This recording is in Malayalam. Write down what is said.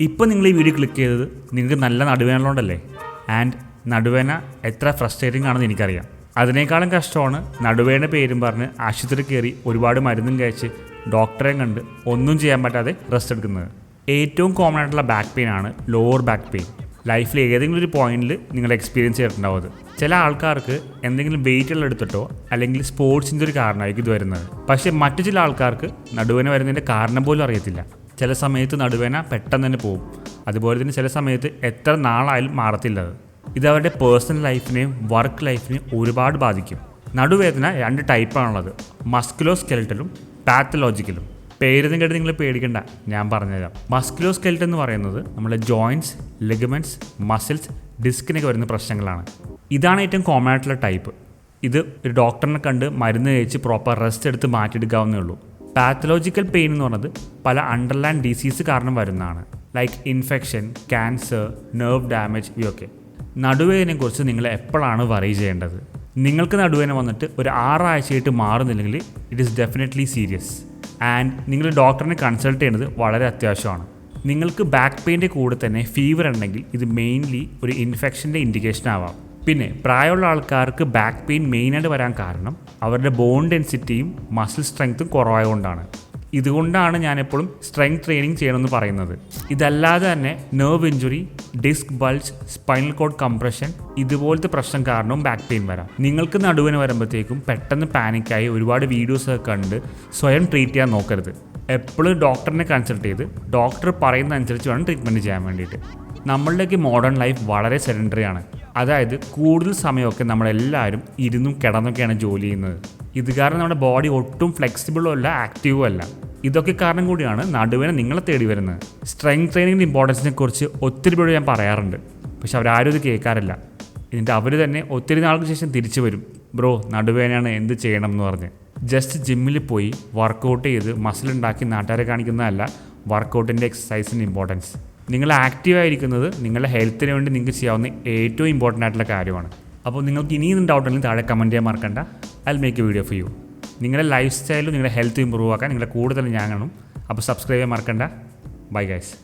ഇപ്പോൾ നിങ്ങൾ ഈ വീഡിയോ ക്ലിക്ക് ചെയ്തത് നിങ്ങൾക്ക് നല്ല നടുവേദനയുള്ളതുകൊണ്ടല്ലേ? ആൻഡ് നടുവേദന എത്ര ഫ്രസ്ട്രേറ്റിംഗ് ആണെന്ന് എനിക്കറിയാം. അതിനേക്കാളും കഷ്ടമാണ് നടുവേദന പേരും പറഞ്ഞ് ആശുപത്രി കയറി ഒരുപാട് മരുന്നും കഴിച്ച് ഡോക്ടറെ കണ്ട് ഒന്നും ചെയ്യാൻ പറ്റാതെ റെസ്റ്റ് എടുക്കുന്നത്. ഏറ്റവും കോമൺ ആയിട്ടുള്ള ബാക്ക് പെയിൻ ആണ് ലോവർ ബാക്ക് പെയിൻ. ലൈഫിൽ ഏതെങ്കിലും ഒരു പോയിന്റിൽ നിങ്ങൾ എക്സ്പീരിയൻസ് ചെയ്തിട്ടുണ്ടാവും അത്. ചില ആൾക്കാർക്ക് എന്തെങ്കിലും വെയിറ്റുകൾ എടുത്തിട്ടോ അല്ലെങ്കിൽ സ്പോർട്സിൻ്റെ ഒരു കാരണമായിരിക്കും ഇത് വരുന്നത്. പക്ഷേ മറ്റു ചില ആൾക്കാർക്ക് നടുവേദന വരുന്നതിൻ്റെ കാരണം പോലും അറിയത്തില്ല. ചില സമയത്ത് നടുവേദന പെട്ടെന്ന് തന്നെ പോകും. അതുപോലെ തന്നെ ചില സമയത്ത് എത്ര നാളായാലും മാറത്തില്ല അത്. ഇത് അവരുടെ പേഴ്സണൽ ലൈഫിനെയും വർക്ക് ലൈഫിനെയും ഒരുപാട് ബാധിക്കും. നടുവേദന 2 ടൈപ്പാണുള്ളത്, മസ്കുലോ സ്കെൽറ്റലും പാത്തലോജിക്കലും. പേരൊന്നും കേട്ട് നിങ്ങൾ പേടിക്കണ്ട, ഞാൻ പറഞ്ഞുതരാം. മസ്കുലോ സ്കെൽറ്റൽ എന്ന് പറയുന്നത് നമ്മുടെ ജോയിൻറ്റ്സ്, ലിഗമെൻറ്റ്സ്, മസിൽസ്, ഡിസ്കിനൊക്കെ വരുന്ന പ്രശ്നങ്ങളാണ്. ഇതാണ് ഏറ്റവും കോമൺ ആയിട്ടുള്ള ടൈപ്പ്. ഇത് ഒരു ഡോക്ടറിനെ കണ്ട് മരുന്ന് കഴിച്ച് പ്രോപ്പർ റെസ്റ്റ് എടുത്ത് മാറ്റിയെടുക്കാവുന്നേ ഉള്ളൂ. പാത്തലോജിക്കൽ പെയിൻ എന്ന് പറയുന്നത് പല അണ്ടർലൈൻ ഡിസീസ് കാരണം വരുന്നതാണ്. Like infection, cancer, nerve damage, ഇവയൊക്കെ. നടുവേദനയെക്കുറിച്ച് നിങ്ങൾ എപ്പോഴാണ് വറി ചെയ്യേണ്ടത്? നിങ്ങൾക്ക് നടുവേദന വന്നിട്ട് ഒരു 6 ആഴ്ചയായിട്ട് മാറുന്നില്ലെങ്കിൽ it is definitely serious. And നിങ്ങൾ ഡോക്ടറിനെ കൺസൾട്ട് ചെയ്യുന്നത് വളരെ അത്യാവശ്യമാണ്. നിങ്ങൾക്ക് ബാക്ക് പെയിൻ്റെ കൂടെ തന്നെ ഫീവർ ഉണ്ടെങ്കിൽ ഇത് മെയിൻലി ഒരു ഇൻഫെക്ഷൻ്റെ ഇൻഡിക്കേഷൻ ആവാം. പിന്നെ പ്രായമുള്ള ആൾക്കാർക്ക് ബാക്ക് പെയിൻ മെയിനായിട്ട് വരാൻ കാരണം അവരുടെ ബോൺ ഡെൻസിറ്റിയും മസിൽ സ്ട്രെങ്ത്തും കുറവായതുകൊണ്ടാണ്. ഇതുകൊണ്ടാണ് ഞാനെപ്പോഴും സ്ട്രെങ്ത് ട്രെയിനിങ് ചെയ്യണമെന്ന് പറയുന്നത്. ഇതല്ലാതെ തന്നെ nerve injury, disc bulge, spinal cord compression ഇതുപോലത്തെ പ്രശ്നം കാരണവും ബാക്ക് പെയിൻ വരാം. നിങ്ങൾക്ക് നടുവേദന വരുമ്പോഴത്തേക്കും പെട്ടെന്ന് പാനിക്കായി ഒരുപാട് വീഡിയോസൊക്കെ കണ്ട് സ്വയം ട്രീറ്റ് ചെയ്യാൻ നോക്കരുത്. എപ്പോഴും ഡോക്ടറിനെ കൺസൾട്ട് ചെയ്ത് ഡോക്ടർ പറയുന്ന അനുസരിച്ച് വേണം ട്രീറ്റ്മെൻറ്റ് ചെയ്യാൻ വേണ്ടിയിട്ട്. നമ്മളുടെയൊക്കെ മോഡേൺ ലൈഫ് വളരെ സെഡൻറ്ററി ആണ്. അതായത് കൂടുതൽ സമയമൊക്കെ നമ്മളെല്ലാവരും ഇരുന്നും കിടന്നൊക്കെയാണ് ജോലി ചെയ്യുന്നത്. ഇത് കാരണം നമ്മുടെ ബോഡി ഒട്ടും ഫ്ലെക്സിബിളും അല്ല, ആക്റ്റീവും അല്ല. ഇതൊക്കെ കാരണം കൂടിയാണ് നടുവേദന നിങ്ങളെ തേടി വരുന്നത്. സ്ട്രെങ്ത് ട്രെയിനിങ്ങിൻ്റെ ഇമ്പോർട്ടൻസിനെ കുറിച്ച് ഒത്തിരി പേര് ഞാൻ പറയാറുണ്ട്, പക്ഷെ അവരാരും ഇത് കേൾക്കാറില്ല. എന്നിട്ട് അവർ തന്നെ ഒത്തിരി നാൾക്ക് ശേഷം തിരിച്ചു വരും, ബ്രോ നടുവേദനയാണ് എന്ത് ചെയ്യണം എന്ന് പറഞ്ഞ്. ജസ്റ്റ് ജിമ്മിൽ പോയി വർക്കൗട്ട് ചെയ്ത് മസിൽ ഉണ്ടാക്കി നാട്ടുകാരെ കാണിക്കുന്നതല്ല വർക്കൗട്ടിൻ്റെ എക്സസൈസിൻ്റെ ഇമ്പോർട്ടൻസ്. നിങ്ങൾ ആക്റ്റീവായിരിക്കുന്നത് നിങ്ങളുടെ ഹെൽത്തിന് വേണ്ടി നിങ്ങൾക്ക് ചെയ്യാവുന്ന ഏറ്റവും ഇമ്പോർട്ടൻ്റ് ആയിട്ടുള്ള കാര്യമാണ്. അപ്പോൾ നിങ്ങൾക്ക് ഇനിയും ഡൗട്ട് ഉണ്ടെങ്കിൽ താഴെ കമൻറ്റ് ചെയ്യാൻ മറക്കണ്ട. I will make A video for you. നിങ്ങളുടെ ലൈഫ് സ്റ്റൈലും നിങ്ങളുടെ ഹെൽത്ത് ഇമ്പ്രൂവ് ആക്കാൻ നിങ്ങളെ കൂടുതൽ ഞാൻ കാണും. അപ്പോൾ സബ്സ്ക്രൈബ് ചെയ്യാൻ മറക്കണ്ട. Bye guys.